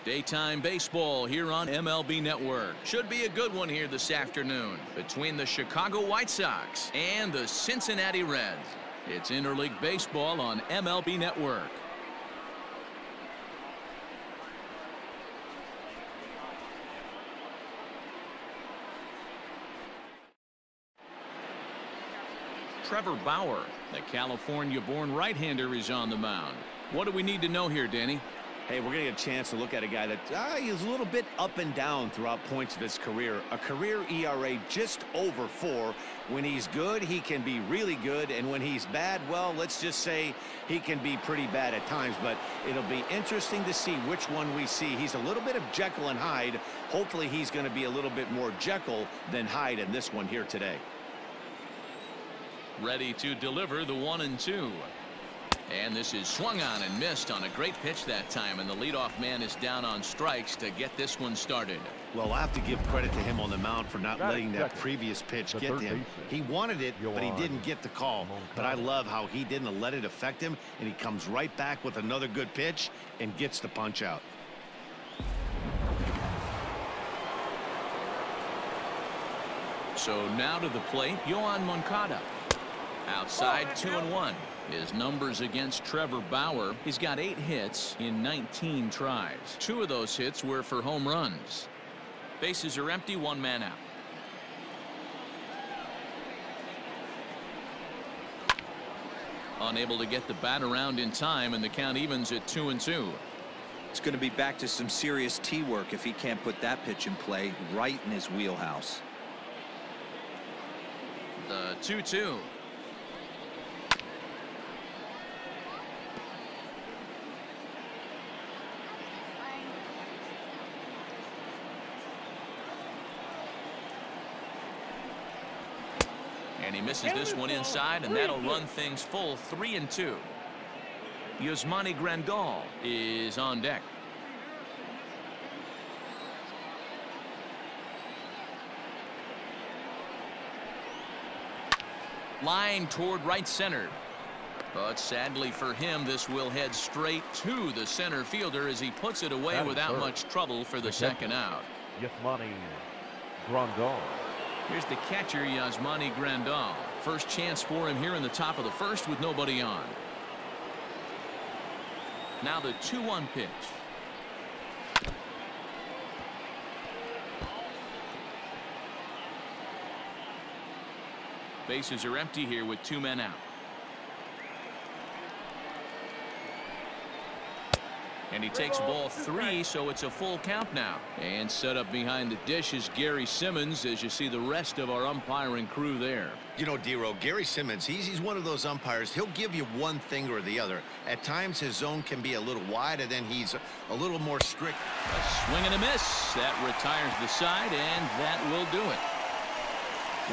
Daytime baseball here on MLB Network. Should be a good one here this afternoon between the Chicago White Sox and the Cincinnati Reds. It's interleague baseball on MLB Network. Trevor Bauer, the California-born right-hander, is on the mound. What do we need to know here, Danny? Hey, we're going to get a chance to look at a guy that is a little bit up and down throughout points of his career. A career ERA just over 4. When he's good, he can be really good. And when he's bad, well, let's just say he can be pretty bad at times. But it'll be interesting to see which one we see. He's a little bit of Jekyll and Hyde. Hopefully he's going to be a little bit more Jekyll than Hyde in this one here today. Ready to deliver the 1-2. And this is swung on and missed on a great pitch that time, and the leadoff man is down on strikes to get this one started. Well, I have to give credit to him on the mound for not letting that previous pitch get to him. He wanted it, but he didn't get the call. But I love how he didn't let it affect him, and he comes right back with another good pitch and gets the punch out. So now to the plate, Moncada. Outside, 2-1. His numbers against Trevor Bauer, he's got 8 hits in 19 tries. 2 of those hits were for home runs. Bases are empty, 1 man out. Unable to get the bat around in time, and the count evens at 2-2. It's going to be back to some serious tee work if he can't put that pitch in play right in his wheelhouse. The 2-2. And he misses this one inside, and that'll run things full 3-2. Yasmani Grandal is on deck. Line toward right center. But sadly for him, this will head straight to the center fielder as he puts it away without much trouble for the second out. Yasmani Grandal. Here's the catcher, Yasmani Grandal. First chance for him here in the top of the first with nobody on. Now the 2-1 pitch. Bases are empty here with 2 men out. And he takes ball 3, so it's a full count now. And set up behind the dish is Gary Simmons as you see the rest of our umpiring crew there. You know, D-Row, Gary Simmons, he's one of those umpires. He'll give you one thing or the other. At times his zone can be a little wide, and then he's a little more strict. A swing and a miss. That retires the side, and that will do it.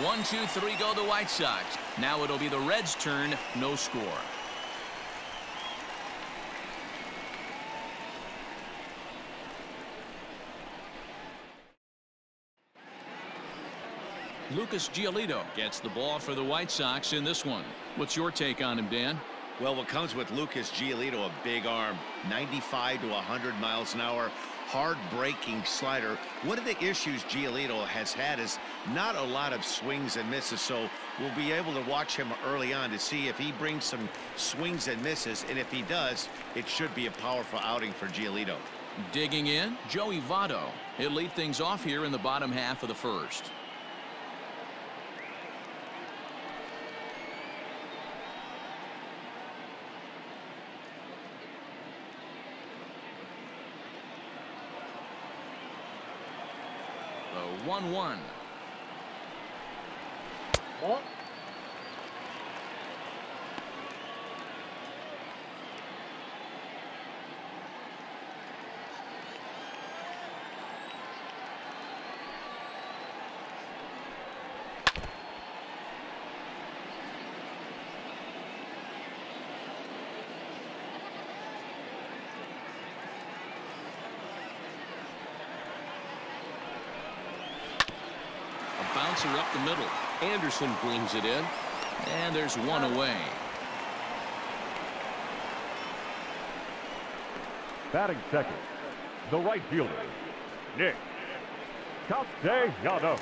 1, 2, 3 go the White Sox. Now it'll be the Reds' turn. No score. Lucas Giolito gets the ball for the White Sox in this one. What's your take on him, Dan? Well, what comes with Lucas Giolito, a big arm, 95 to 100 miles an hour, hard-breaking slider. One of the issues Giolito has had is not a lot of swings and misses, so we'll be able to watch him early on to see if he brings some swings and misses, and if he does, it should be a powerful outing for Giolito. Digging in, Joey Votto. He'll lead things off here in the bottom half of the first. The 1-1. Bouncer up the middle. Anderson brings it in, and there's one away. Batting second, the right fielder, Nick Castellanos.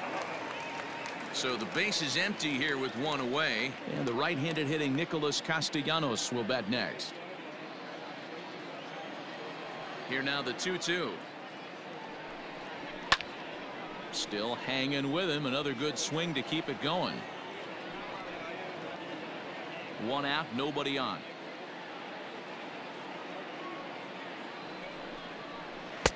So the base is empty here with one away, and the right-handed hitting Nicholas Castellanos will bat next. Here now the 2-2. Still hanging with him. Another good swing to keep it going. One out, nobody on.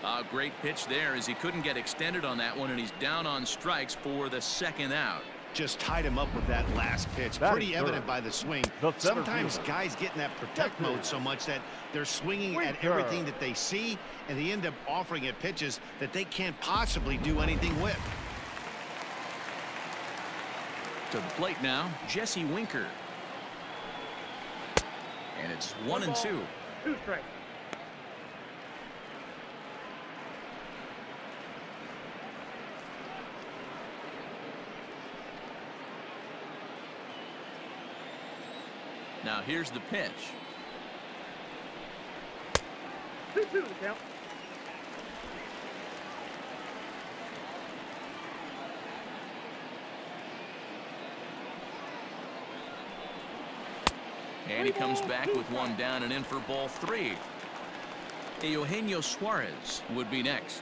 A great pitch there as he couldn't get extended on that one, and he's down on strikes for the second out. Just tied him up with that last pitch. Pretty evident by the swing. Sometimes guys get in that protect mode so much that they're swinging at everything that they see, and they end up offering it pitches that they can't possibly do anything with. To the plate now, Jesse Winker. And it's 1-2. 2 strikes. Now here's the pitch. 2-2 the count. And he comes back with one down and in for ball 3. Eugenio Suarez would be next.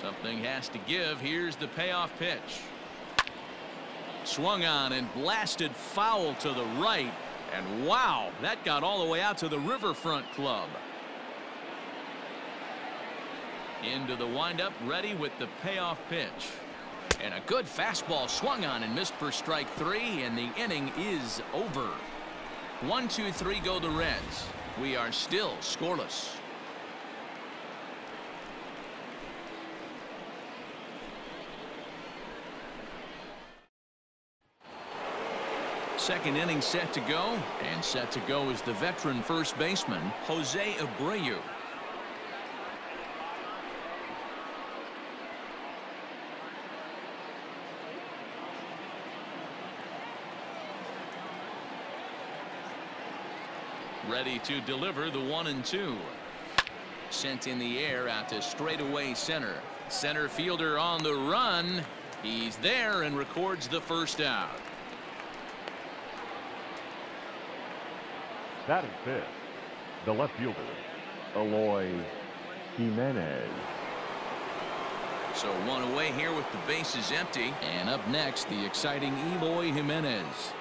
Something has to give. Here's the payoff pitch. Swung on and blasted foul to the right. And wow, that got all the way out to the Riverfront Club. Into the windup, ready with the payoff pitch. And a good fastball swung on and missed for strike 3, and the inning is over. 1-2-3 go the Reds. We are still scoreless. Second inning set to go, and set to go is the veteran first baseman, Jose Abreu. Ready to deliver the 1-2. Sent in the air out to straightaway center. Center fielder on the run. He's there and records the first out. Batting fifth, the left fielder, Eloy Jimenez. So one away here with the bases empty. And up next, the exciting Eloy Jimenez.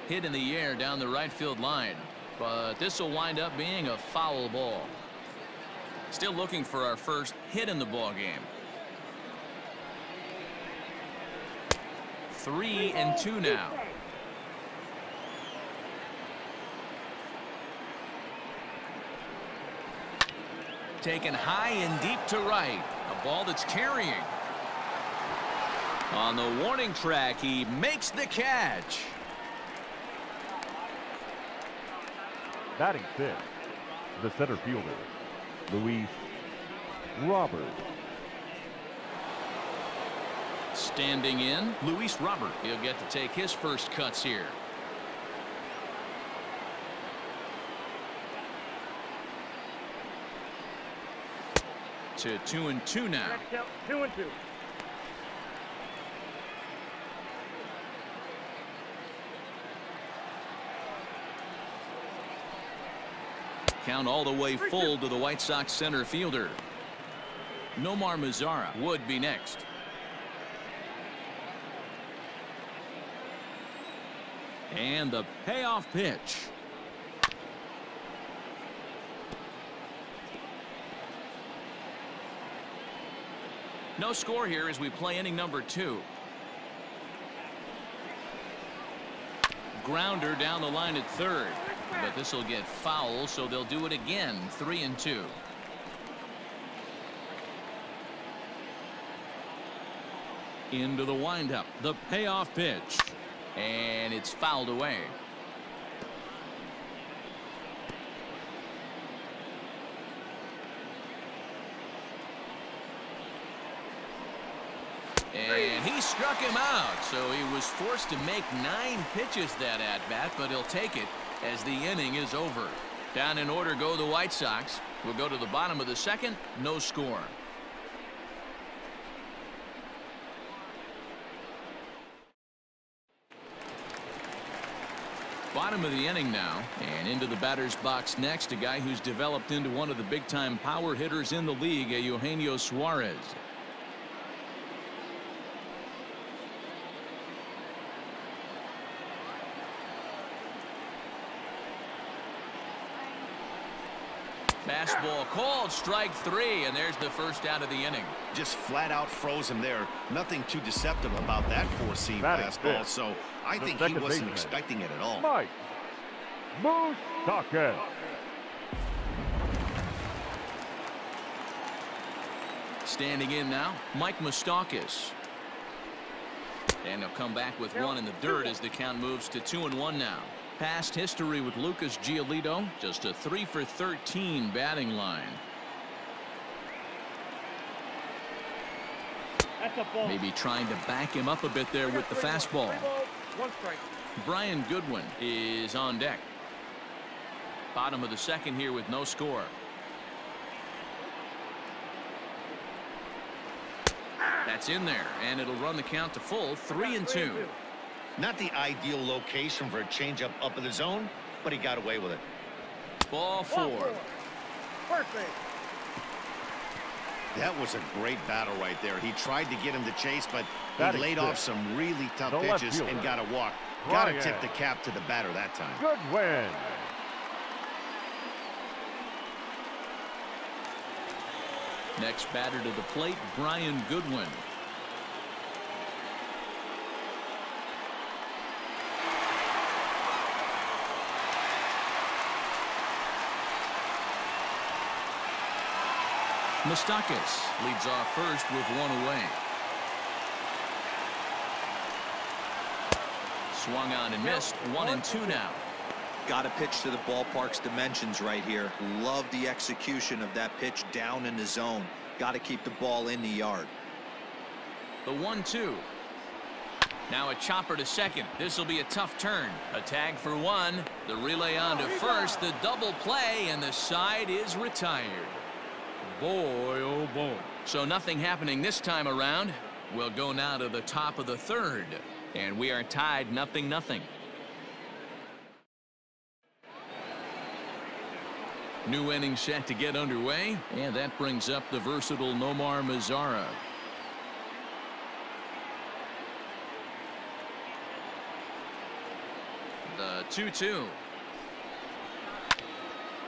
Hit in the air down the right field line. But this will wind up being a foul ball. Still looking for our first hit in the ball game. 3-2 now. Taken high and deep to right. A ball that's carrying. On the warning track, he makes the catch. Batting fifth, the center fielder, Luis Robert. Standing in, Luis Robert. He'll get to take his first cuts here. To 2-2 now. 2-2. Count all the way full to the White Sox center fielder. Nomar Majara would be next. And the payoff pitch. No score here as we play inning number 2. Grounder down the line at third. But this will get foul, so they'll do it again. 3-2. Into the windup. The payoff pitch. And it's fouled away. And he struck him out, so he was forced to make 9 pitches that at-bat, but he'll take it as the inning is over. Down in order go the White Sox. We'll go to the bottom of the second, no score. Bottom of the inning now, and into the batter's box next, a guy who's developed into one of the big-time power hitters in the league, Eugenio Suarez. Fastball called, strike 3, and there's the first out of the inning. Just flat out froze him there. Nothing too deceptive about that four-seam fastball, so I think he wasn't expecting it at all. Mike Moustakas. Standing in now, Mike Moustakas. And he'll come back with one in the dirt as the count moves to 2-1 now. Past history with Lucas Giolito, just a 3 for 13 batting line. Maybe trying to back him up a bit there with the fastball. Brian Goodwin is on deck. Bottom of the second here with no score. That's in there, and it'll run the count to full, 3-2. Not the ideal location for a changeup up in the zone, but he got away with it. Ball 4. That was a great battle right there. He tried to get him to chase, but he laid off some really tough pitches and got a walk. Got to tip the cap to the batter that time. Good win. Next batter to the plate, Brian Goodwin. Moustakas leads off first with one away. Swung on and missed. 1-2 now. Got to pitch to the ballpark's dimensions right here. Love the execution of that pitch down in the zone. Got to keep the ball in the yard. The 1-2. Now a chopper to second. This will be a tough turn. A tag for 1. The relay on to first. The double play, and the side is retired. Boy, oh boy. So nothing happening this time around. We'll go now to the top of the third. And we are tied 0-0. New inning set to get underway. And that brings up the versatile Nomar Majara. The 2-2.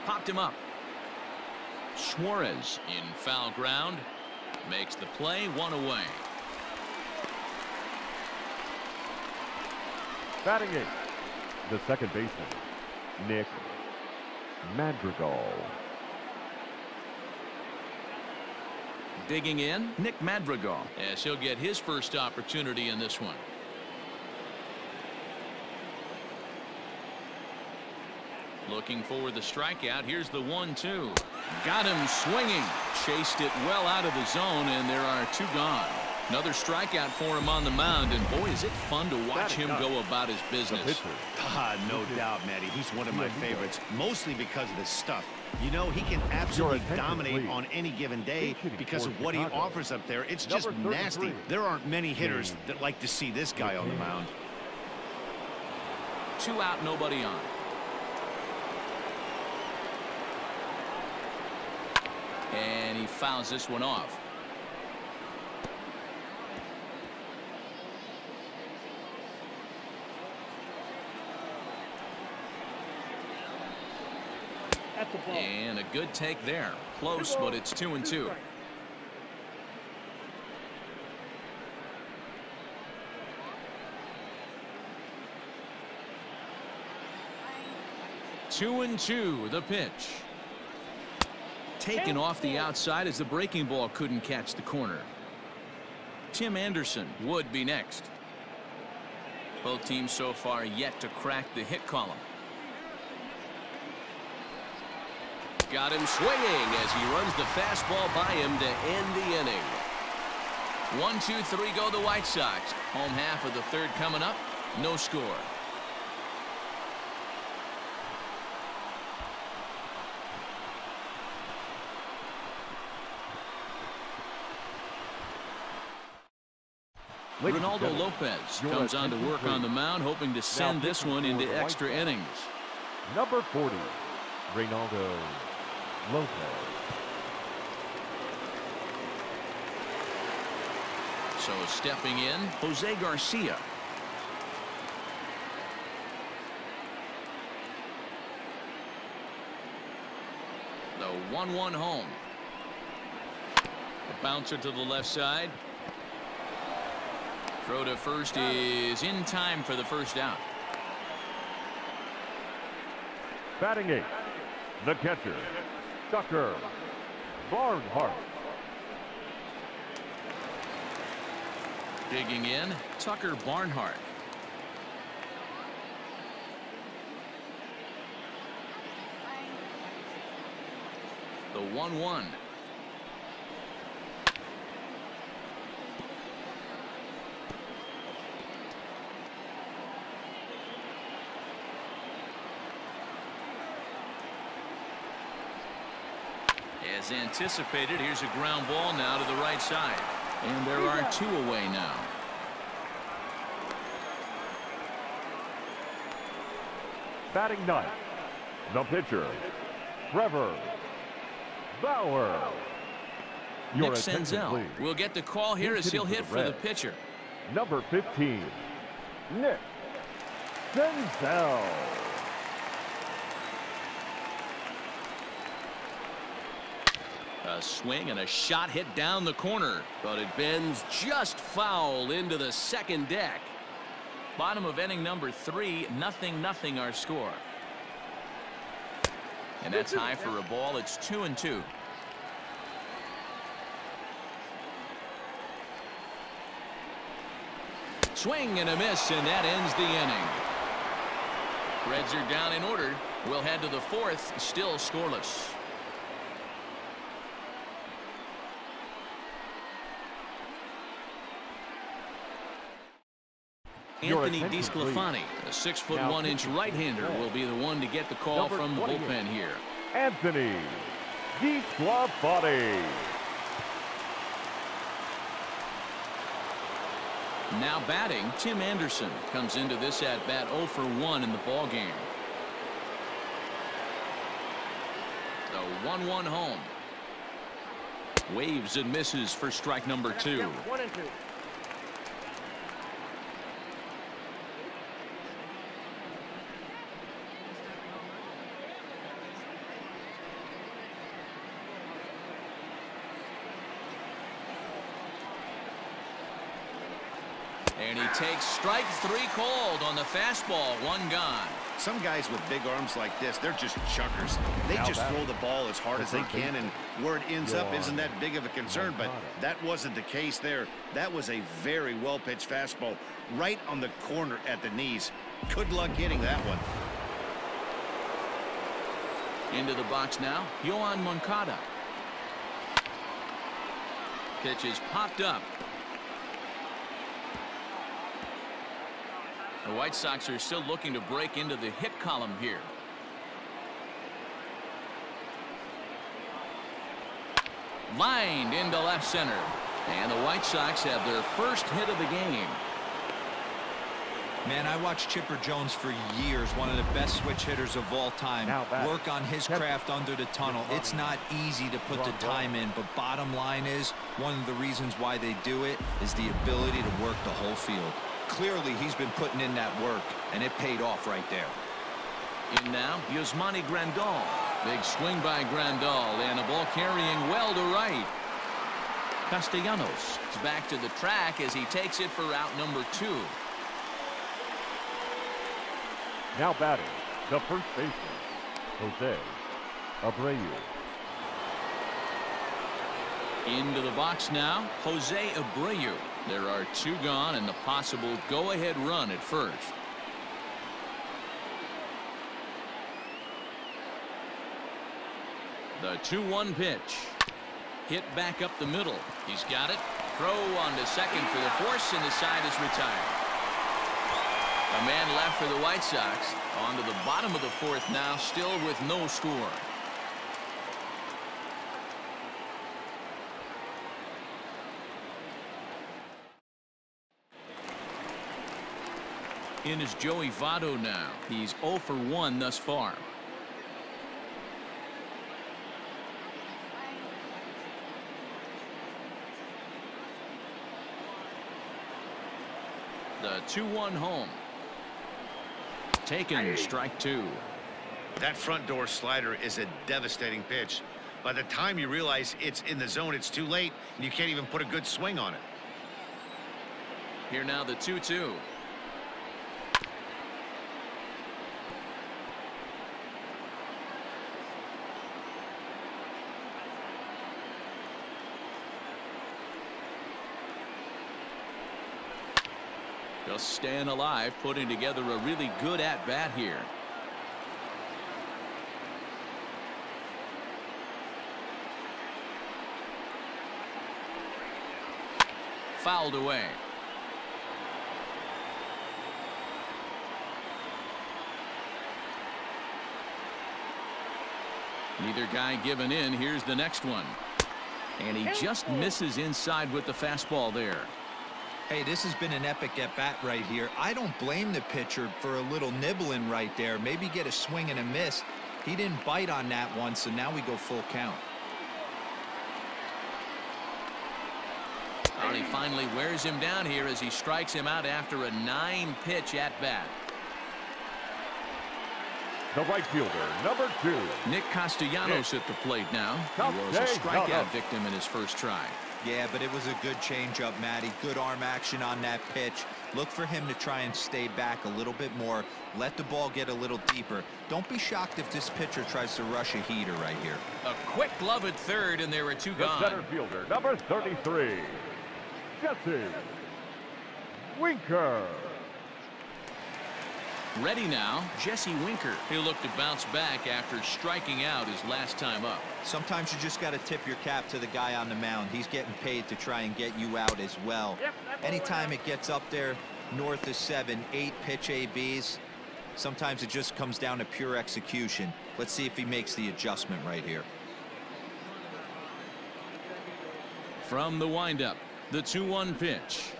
Popped him up. Suarez in foul ground. Makes the play, 1 away. Batting it, the second baseman, Nick Madrigal. Digging in, Nick Madrigal, as he'll get his first opportunity in this one. Looking for the strikeout. Here's the 1-2. Got him swinging. Chased it well out of the zone, and there are 2 gone. Another strikeout for him on the mound, and boy, is it fun to watch him go about his business. No doubt, Matty. He's one of my favorites, mostly because of his stuff. You know, he can absolutely dominate on any given day because of what he offers up there. It's just nasty. There aren't many hitters that like to see this guy on the mound. 2 out, nobody on. And he fouls this one off. And a good take there. Close, but it's 2-2. Two and two, the pitch. Taken off the outside as the breaking ball couldn't catch the corner. Tim Anderson would be next. Both teams so far yet to crack the hit column. Got him swinging as he runs the fastball by him to end the inning. 1-2-3 go the White Sox. Home half of the third coming up. No score. Ronaldo Lopez comes on to work on the mound, hoping to send this one into extra innings. Number 40, Ronaldo Lopez. So stepping in, Jose Garcia. The 1-1 home. The bouncer to the left side. Throw to first is in time for the first out. Batting 8, the catcher, Trevor Barnhart. Digging in, Tucker Barnhart. The 1-1. As anticipated, here's a ground ball now to the right side. And there are 2 away now. Batting 9, the pitcher, Trevor Bauer. Nick Senzel will get the call here as he'll hit for the pitcher. Number 15, Nick Senzel. A swing and a shot hit down the corner, but it bends just foul into the second deck. Bottom of inning number 3, 0-0 our score. And that's high for a ball. It's 2-2. Swing and a miss, and that ends the inning. Reds are down in order. We'll head to the 4th, still scoreless. Anthony DeSclafani, a 6'1" right-hander, will be the one to get the call from the bullpen here. Anthony DeSclafani. Now batting, Tim Anderson comes into this at bat 0 for 1 in the ball game. The 1-1 home. Waves and misses for strike number 2. 1-2. And he takes strike 3 called on the fastball. 1 gone. Some guys with big arms like this, they're just chuckers. They just throw the ball as hard as they can, and where it ends up isn't that big of a concern, but that wasn't the case there. That was a very well-pitched fastball right on the corner at the knees. Good luck hitting that one. Into the box now, Yohan Moncada. Pitch is popped up. The White Sox are still looking to break into the hit column here. Lined into left center. And the White Sox have their first hit of the game. Man, I watched Chipper Jones for years, one of the best switch hitters of all time. Work on his craft under the tunnel. It's not easy to put the time in, but bottom line is, one of the reasons why they do it is the ability to work the whole field. Clearly, he's been putting in that work, and it paid off right there. In now, Yasmani Grandal. Big swing by Grandal, and a ball carrying well to right. Castellanos is back to the track as he takes it for out number 2. Now batting, the first baseman, Jose Abreu. Into the box now, Jose Abreu. There are 2 gone and the possible go-ahead run at first. The 2-1 pitch. Hit back up the middle. He's got it. throw on to second for the force, and the side is retired. A man left for the White Sox. On to the bottom of the fourth now, still with no score. In is Joey Votto now. He's 0 for 1 thus far. The 2-1 home. Taken, strike 2. That front door slider is a devastating pitch. By the time you realize it's in the zone, it's too late, and you can't even put a good swing on it. Here now the 2-2. Just staying alive, putting together a really good at-bat here. Fouled away. Neither guy giving in. Here's the next one. And he just misses inside with the fastball there. Hey, this has been an epic at-bat right here. I don't blame the pitcher for a little nibbling right there. Maybe get a swing and a miss. He didn't bite on that one, so now we go full count. And he finally wears him down here as he strikes him out after a 9-pitch at-bat. The right fielder, number 2. Nick Castellanos at the plate now. He was a strikeout victim in his first try. Yeah, but it was a good changeup, Matty. Good arm action on that pitch. Look for him to try and stay back a little bit more. Let the ball get a little deeper. Don't be shocked if this pitcher tries to rush a heater right here. A quick glove at third, and there were 2 The gone. center fielder, number 33. Jesse Winker. Ready now, Jesse Winker. He'll look to bounce back after striking out his last time up. Sometimes you just got to tip your cap to the guy on the mound. He's getting paid to try and get you out as well. Anytime it gets up there north of 7, 8 pitch ABs, sometimes it just comes down to pure execution. Let's see if he makes the adjustment right here. From the windup, the 2-1 pitch.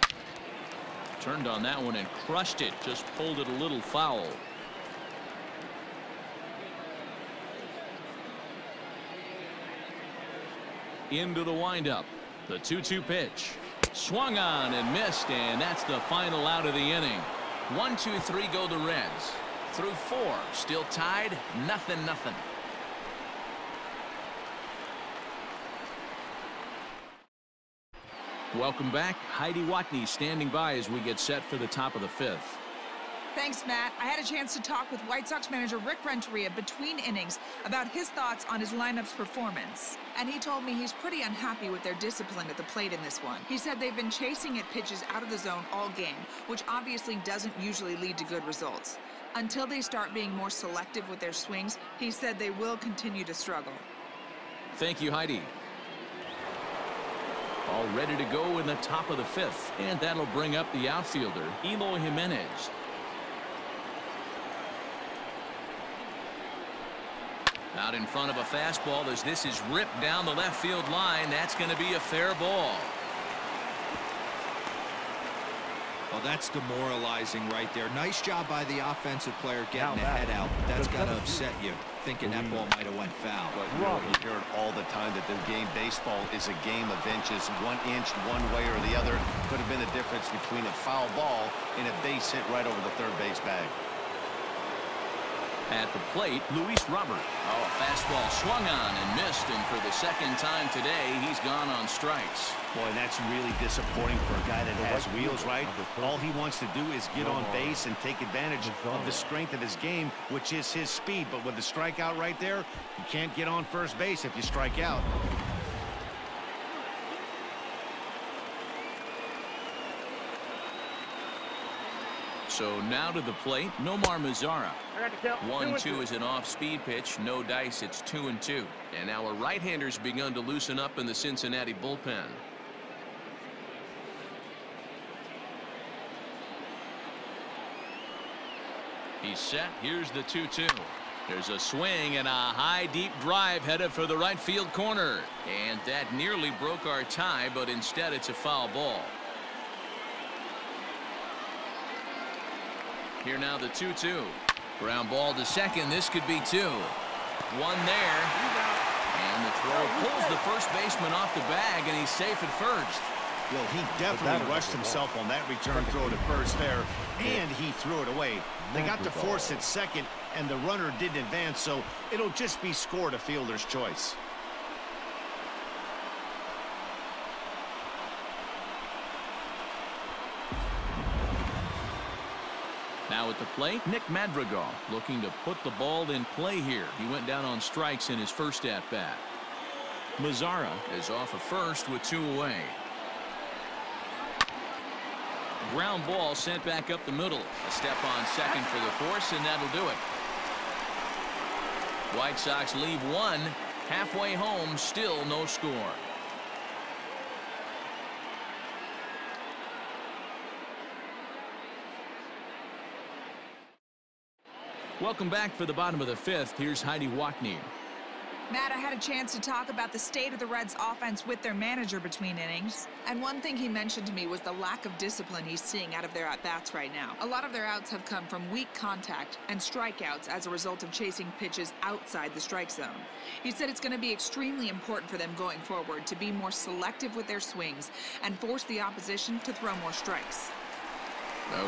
Turned on that one and crushed it. Just pulled it a little foul. Into the windup. The 2-2 pitch. Swung on and missed, and that's the final out of the inning. 1, 2, 3 go the Reds. Through 4. Still tied. 0-0. Welcome back. Heidi Watney standing by as we get set for the top of the 5th. Thanks, Matt. I had a chance to talk with White Sox manager Rick Renteria between innings about his thoughts on his lineup's performance. And he told me he's pretty unhappy with their discipline at the plate in this one. He said they've been chasing at pitches out of the zone all game, which obviously doesn't usually lead to good results. Until they start being more selective with their swings, he said they will continue to struggle. Thank you, Heidi. All ready to go in the top of the 5th, and that'll bring up the outfielder, Eloy Jimenez. Out in front of a fastball as this is ripped down the left field line. That's going to be a fair ball. Well, that's demoralizing right there. Nice job by the offensive player getting the head out. That's got to upset you, thinking that ball might have went foul. But you know, you hear it all the time that the game baseball is a game of inches. 1 inch one way or the other could have been the difference between a foul ball and a base hit right over the third base bag. At the plate, Luis Robert. Oh, a fastball swung on and missed, and for the second time today, he's gone on strikes. Boy, that's really disappointing for a guy that has wheels, right? All he wants to do is get on base and take advantage of the strength of his game, which is his speed. But with the strikeout right there, you can't get on first base if you strike out. So now to the plate, Nomar Majara. 1-2 is an off-speed pitch. No dice. It's 2-2. And now a right-hander's begun to loosen up in the Cincinnati bullpen. He's set. Here's the 2-2. There's a swing and a high deep drive headed for the right field corner. And that nearly broke our tie, but instead it's a foul ball. Here now the 2-2. Ground ball to second. This could be 2. One there. And the throw pulls the first baseman off the bag, and he's safe at first. Well, he definitely rushed himself on that return throw to first there, and he threw it away. They got to force it second, and the runner didn't advance, so it'll just be scored a fielder's choice. Now at the plate, Nick Madrigal looking to put the ball in play here. He went down on strikes in his first at-bat. Majara is off of first with 2 away. Ground ball sent back up the middle. A step on second for the force, and that'll do it. White Sox leave 1. Halfway home, still no score. Welcome back for the bottom of the 5th. Here's Heidi Wackney. Matt, I had a chance to talk about the state of the Reds' offense with their manager between innings. And one thing he mentioned to me was the lack of discipline he's seeing out of their at-bats right now. A lot of their outs have come from weak contact and strikeouts as a result of chasing pitches outside the strike zone. He said it's going to be extremely important for them going forward to be more selective with their swings and force the opposition to throw more strikes.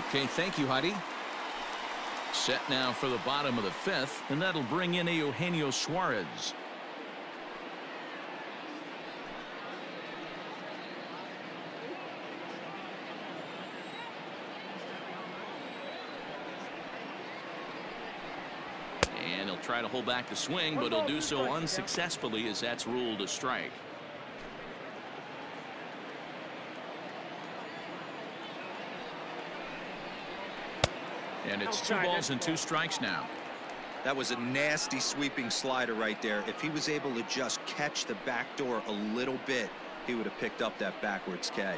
Okay, thank you, Heidi. Set now for the bottom of the 5th, and that'll bring in Eugenio Suarez. And he'll try to hold back the swing, but he'll do so unsuccessfully as that's ruled a strike. And it's 2 balls and 2 strikes now. That was a nasty sweeping slider right there. If he was able to just catch the back door a little bit, he would have picked up that backwards K.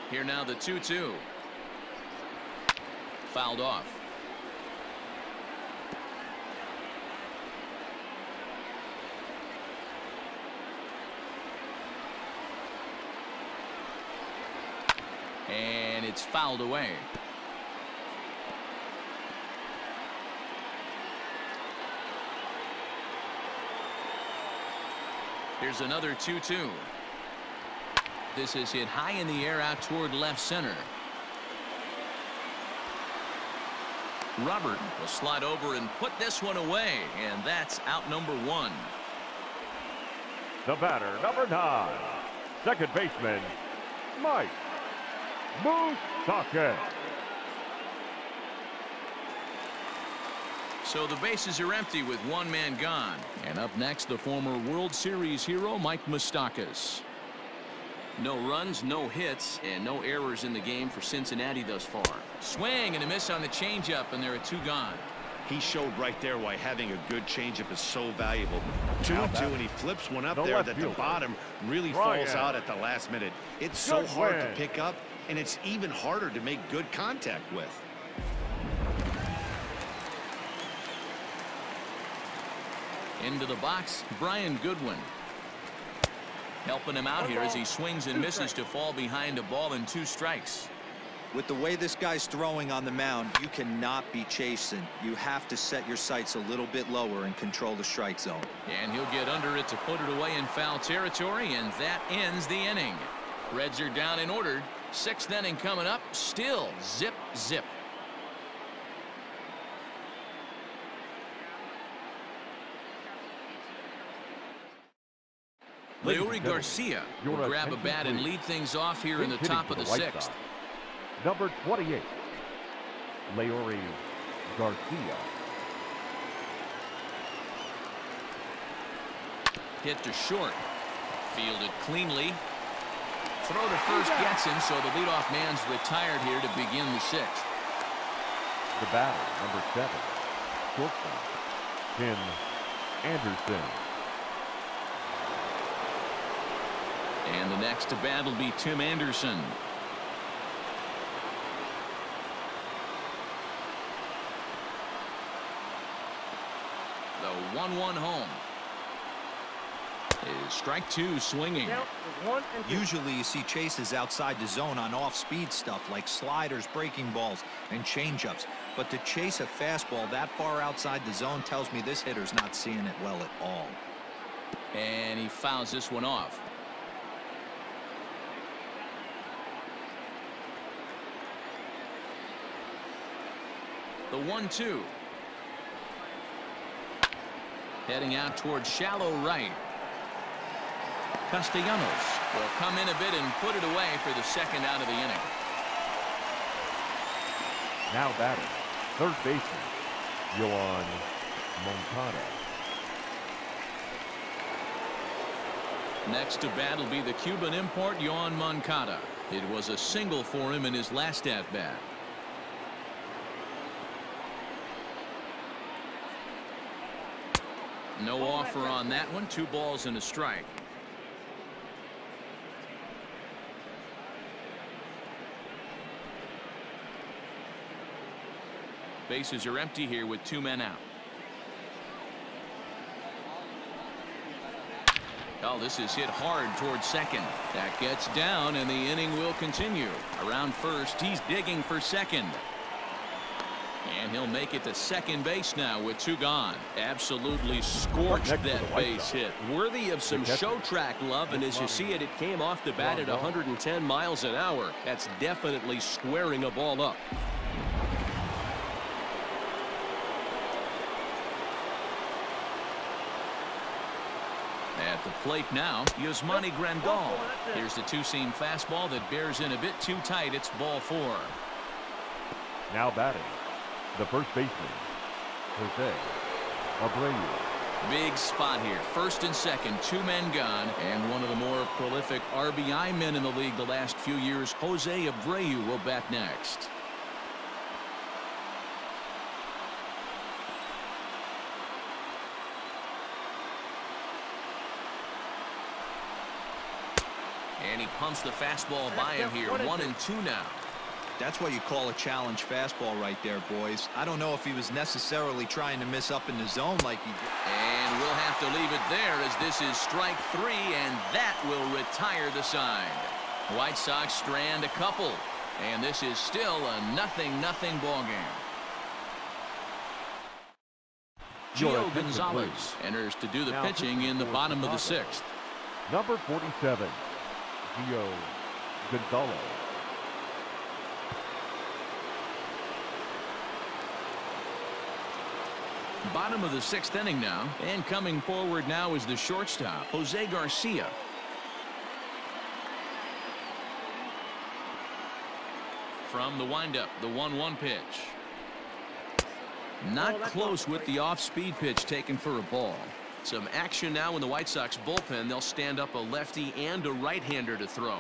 Here now the 2-2. Fouled off. And it's fouled away. Here's another 2-2. This is hit high in the air out toward left center. Robert will slide over and put this one away, and that's out number 1. The batter, number 9, second baseman, Mike Moustakas. So the bases are empty with 1 man gone. And up next, the former World Series hero, Mike Moustakas. No runs, no hits, and no errors in the game for Cincinnati thus far. Swing and a miss on the changeup, and there are 2 gone. He showed right there why having a good changeup is so valuable. 2-2, and he flips one up there that the bottom really falls out at the last minute. It's so hard to pick up, and it's even harder to make good contact with. Into the box, Brian Goodwin. Helping him out here as he swings and misses to fall behind a ball and 2 strikes. With the way this guy's throwing on the mound, you cannot be chasing. You have to set your sights a little bit lower and control the strike zone. And he'll get under it to put it away in foul territory, and that ends the inning. Reds are down and ordered. 6th inning coming up. Still zip, zip. Leury Garcia will grab a bat and lead things off here in the top of the 6th. Number 28, Leury Garcia. Hit to short. Fielded cleanly. Throw to first gets him, so the leadoff man's retired here to begin the 6th. The batter, number 7, shortstop, Tim Anderson. And the next to bat will be Tim Anderson. 1-1 home. Is strike 2 swinging. Usually you see chases outside the zone on off-speed stuff like sliders, breaking balls, and changeups. But to chase a fastball that far outside the zone tells me this hitter's not seeing it well at all. And he fouls this one off. The 1-2. Heading out towards shallow right. Castellanos will come in a bit and put it away for the second out of the inning. Now batting, third baseman, Moncada. Next to bat will be the Cuban import, Moncada. It was a single for him in his last at-bat. No offer on that one. 2 balls and a strike. Bases are empty here with 2 men out. Oh, this is hit hard towards second. That gets down, and the inning will continue. Around first, he's digging for second. And he'll make it to second base now with 2 gone. Absolutely scorched that base hit. Worthy of some show track love, and as you see it, it came off the bat at 110 miles an hour. That's definitely squaring a ball up. At the plate now, Yasmani Grandal. Here's the 2-seam fastball that bears in a bit too tight. It's ball 4. Now batting, the first baseman, Jose Abreu. Big spot here. First and second, 2 men gone, and one of the more prolific RBI men in the league the last few years, Jose Abreu, will bat next. And he pumps the fastball by him here. 1-2 now. That's what you call a challenge fastball right there, boys. I don't know if he was necessarily trying to miss up in the zone like he did. And we'll have to leave it there as this is strike 3, and that will retire the side. White Sox strand a couple, and this is still a 0-0 ball game. Gio Gonzalez enters to do the pitching in the bottom of the 6th. Number 47, Gio Gonzalez. Bottom of the 6th inning now, and coming forward now is the shortstop, Jose Garcia. From the windup, the 1-1 pitch. Not close with the off-speed pitch taken for a ball. Some action now in the White Sox bullpen. They'll stand up a lefty and a right-hander to throw.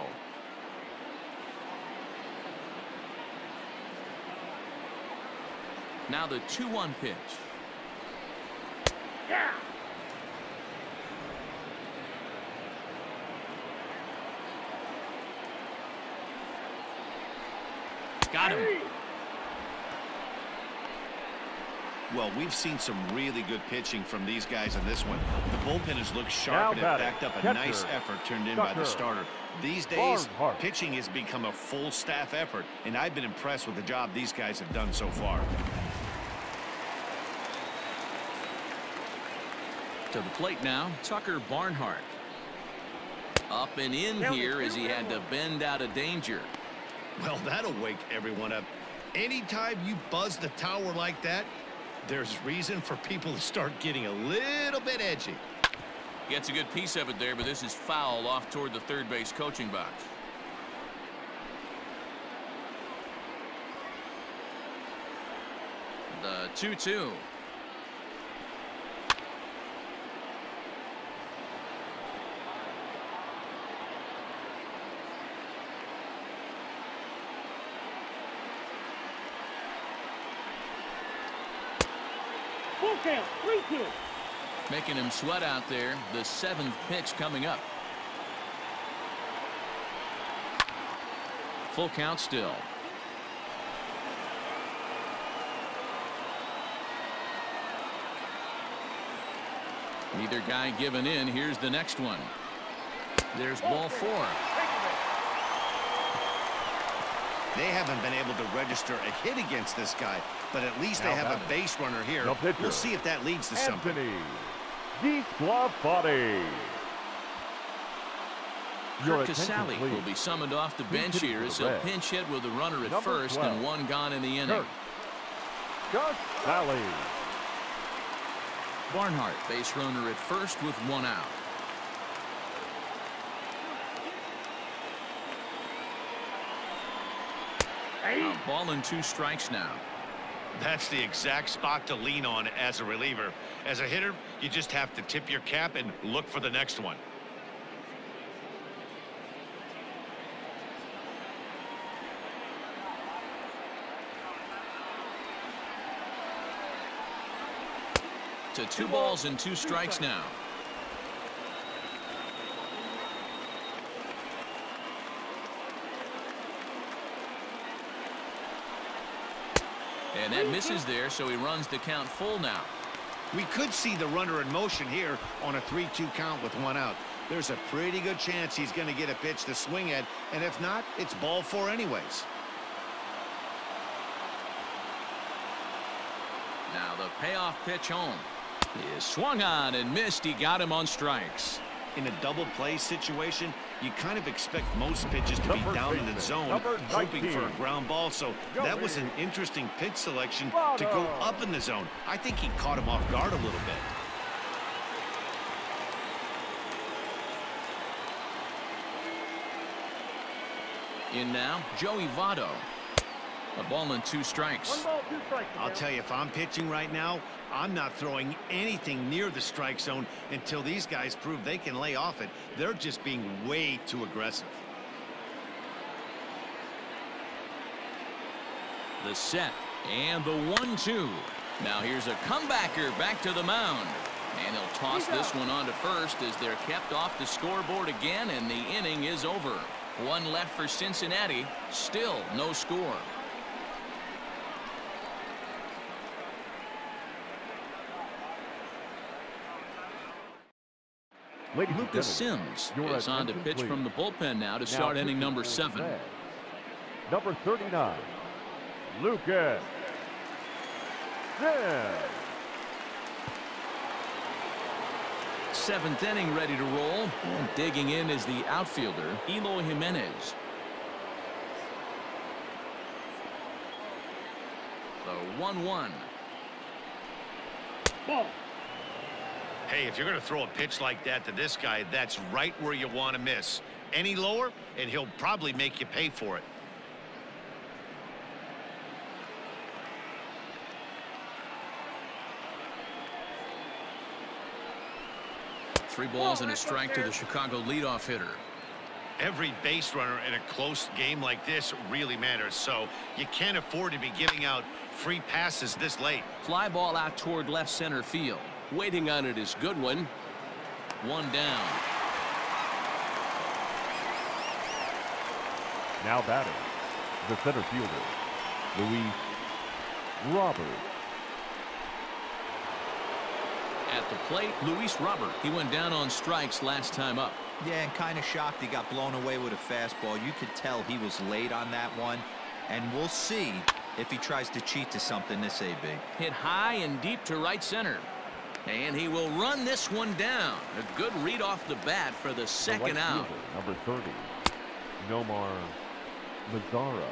Now the 2-1 pitch. Yeah. Got him. Well, we've seen some really good pitching from these guys in this one. The bullpen has looked sharp and have backed up a nice effort turned in by the starter. These days, pitching has become a full staff effort, and I've been impressed with the job these guys have done so far. To the plate now, Tucker Barnhart. Up and in here as he had to bend out of danger. Well, that'll wake everyone up. Anytime you buzz the tower like that, there's reason for people to start getting a little bit edgy. Gets a good piece of it there, but this is foul off toward the third base coaching box. The 2-2. Full count, 3-2. Making him sweat out there. The 7th pitch coming up. Full count still. Neither guy giving in. Here's the next one. There's ball 4. They haven't been able to register a hit against this guy, but at least they have a base runner here. We'll see if that leads to something. Kurt Casale will be summoned off the bench here as he'll pinch hit with the runner at first and 1 gone in the inning. Barnhart, base runner at first with 1 out. A ball and 2 strikes now. That's the exact spot to lean on as a reliever. As a hitter, you just have to tip your cap and look for the next one. To 2 balls and 2 strikes now. And that misses there, so he runs the count full now. We could see the runner in motion here on a 3-2 count with 1 out. There's a pretty good chance he's going to get a pitch to swing at, and if not, it's ball 4 anyways. Now the payoff pitch home is swung on and missed. He got him on strikes. In a double play situation, you kind of expect most pitches to be down in the zone, hoping for a ground ball. So that was an interesting pitch selection to go up in the zone. I think he caught him off guard a little bit. In now, Joey Votto. A ball and 2 strikes. 1 ball, 2 strikes. I'll tell you, if I'm pitching right now, I'm not throwing anything near the strike zone until these guys prove they can lay off it. They're just being way too aggressive. The set and the 1-2. Now here's a comebacker back to the mound. And he'll toss this one on to first as they're kept off the scoreboard again, and the inning is over. 1 left for Cincinnati. Still no score. Lucas Sims is on to pitch from the bullpen now to start inning number 7. Number 39, Lucas Sims. 7th inning ready to roll. And digging in is the outfielder, Eloy Jimenez. The 1-1. Ball. Hey, if you're going to throw a pitch like that to this guy, that's right where you want to miss. Any lower, and he'll probably make you pay for it. Three balls and a strike to the Chicago leadoff hitter. Every base runner in a close game like this really matters, so you can't afford to be giving out free passes this late. Fly ball out toward left center field. Waiting on it is Goodwin. 1 down. Now batting, the center fielder, Luis Robert. At the plate, Luis Robert. He went down on strikes last time up. Yeah, and kind of shocked he got blown away with a fastball. You could tell he was late on that one, and we'll see if he tries to cheat to something this AB. Hit high and deep to right center. And he will run this one down. A good read off the bat for the second out. Number 30, Nomar Majara.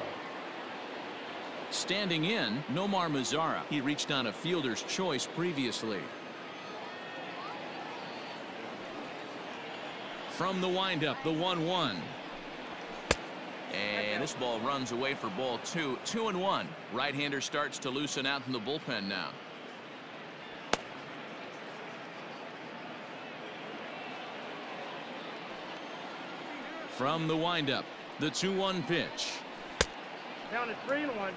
Standing in, Nomar Majara. He reached on a fielder's choice previously. From the windup, the 1-1. And this ball runs away for ball 2. 2-1. Right-hander starts to loosen out in the bullpen now. From the windup, the 2-1 pitch. Down to 3-1.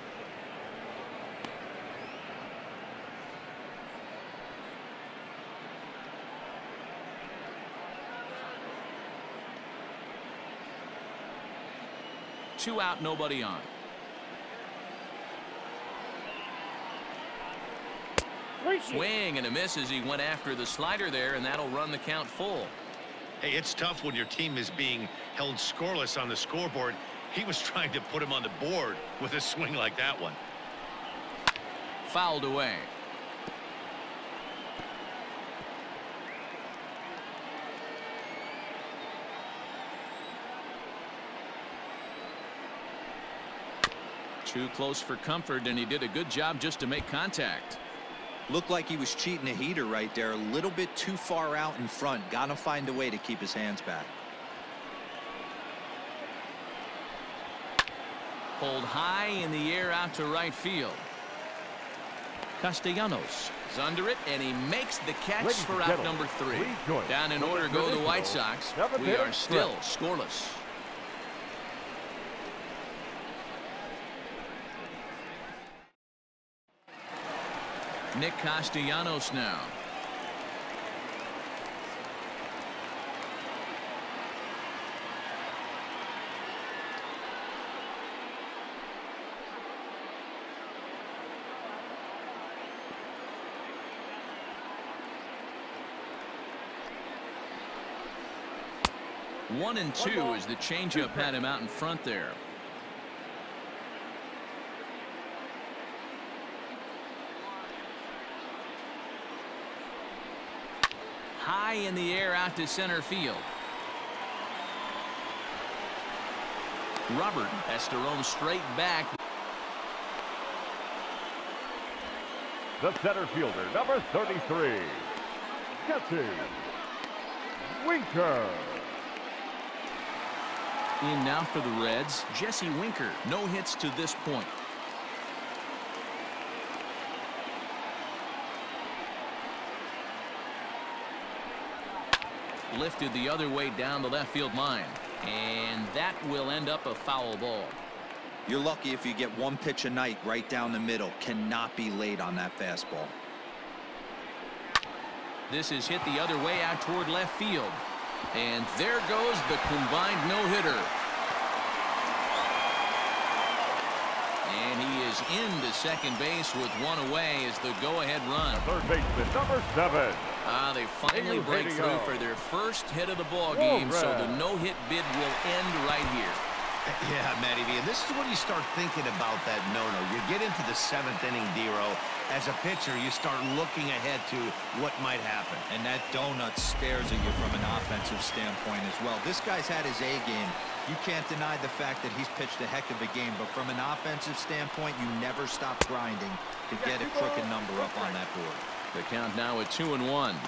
Two out, nobody on. 3-2. Swing and a miss as he went after the slider there, and that'll run the count full. Hey, it's tough when your team is being held scoreless on the scoreboard. He was trying to put him on the board with a swing like that one. Fouled away. Too close for comfort, and he did a good job just to make contact. Looked like he was cheating a heater right there, a little bit too far out in front. Gotta find a way to keep his hands back. Pulled high in the air out to right field. Castellanos is under it, and he makes the catch for out number 3. Down in order go the White Sox. We are still scoreless. Nick Castellanos now. One and two as the changeup had him out in front there. High in the air out to center field. Robert has to roam straight back. The center fielder, number 33, Jesse Winker. In now for the Reds, Jesse Winker. No hits to this point. Lifted the other way down the left field line, and that will end up a foul ball. You're lucky if you get one pitch a night right down the middle. Cannot be late on that fastball. This is hit the other way out toward left field, and there goes the combined no-hitter. And he is into second base with one away as the go-ahead run. Third baseman, number 7. They finally break through for their first hit of the ball game, so the no-hit bid will end right here. Yeah, Matty V, and this is when you start thinking about that no-no. You get into the 7th inning, D-Row. As a pitcher, you start looking ahead to what might happen. And that donut stares at you from an offensive standpoint as well. This guy's had his A game. You can't deny the fact that he's pitched a heck of a game, but from an offensive standpoint, you never stop grinding to get a crooked number up on that board. The count now at 2-1.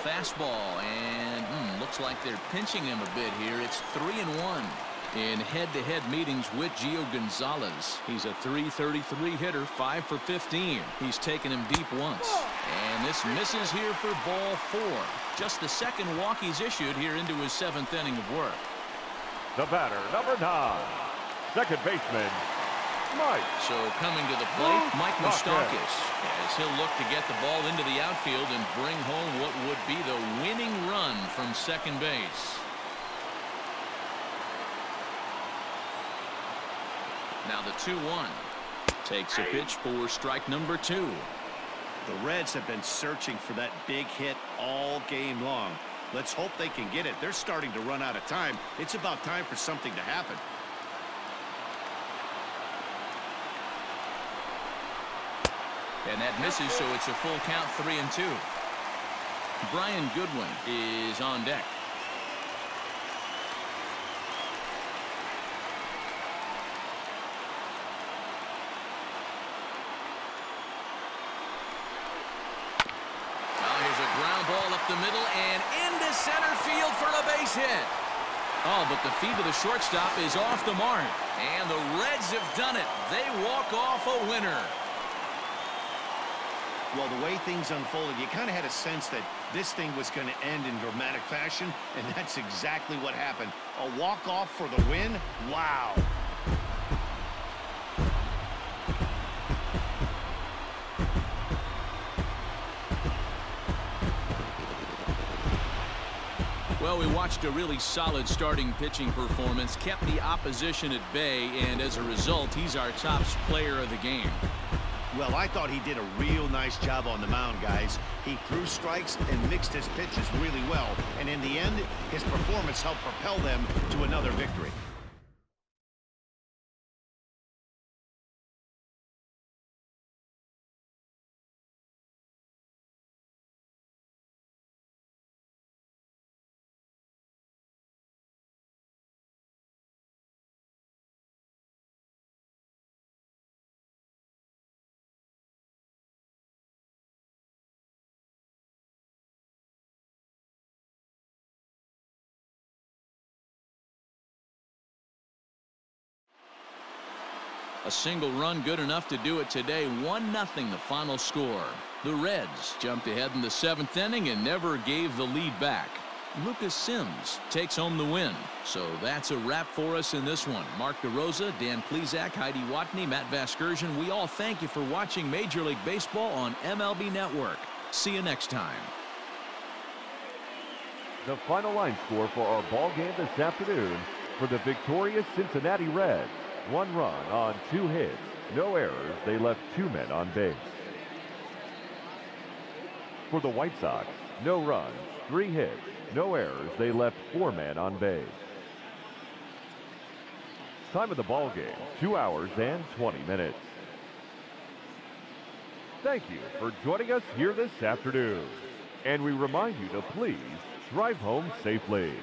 Fastball, and looks like they're pinching him a bit here. It's 3-1 in head-to-head meetings with Gio Gonzalez. He's a .333 hitter, 5 for 15. He's taken him deep once, and this misses here for ball 4. Just the second walk he's issued here into his 7th inning of work. The batter, number 9, second baseman, Mike. So coming to the plate, Mike Moustakas, as he'll look to get the ball into the outfield and bring home what would be the winning run from second base. Now the 2-1 takes a pitch for strike number 2. The Reds have been searching for that big hit all game long. Let's hope they can get it. They're starting to run out of time. It's about time for something to happen. And that misses, so it's a full count, 3-2. Brian Goodwin is on deck. Now here's a ground ball up the middle and into center field for a base hit. Oh, but the feet of the shortstop is off the mark. And the Reds have done it. They walk off a winner. Well, the way things unfolded, you kind of had a sense that this thing was going to end in dramatic fashion, and that's exactly what happened. A walk-off for the win? Wow. Well, we watched a really solid starting pitching performance, kept the opposition at bay, and as a result, he's our top player of the game. Well, I thought he did a real nice job on the mound, guys. He threw strikes and mixed his pitches really well, and in the end, his performance helped propel them to another victory. A single run good enough to do it today. 1-0 the final score. The Reds jumped ahead in the 7th inning and never gave the lead back. Lucas Sims takes home the win. So that's a wrap for us in this one. Mark DeRosa, Dan Plesac, Heidi Watney, Matt Vasgersian. We all thank you for watching Major League Baseball on MLB Network. See you next time. The final line score for our ball game this afternoon for the victorious Cincinnati Reds. 1 run on 2 hits, no errors. They left 2 men on base. For the White Sox, no runs, 3 hits, no errors. They left 4 men on base. Time of the ball game, 2 hours and 20 minutes. Thank you for joining us here this afternoon. And we remind you to please drive home safely.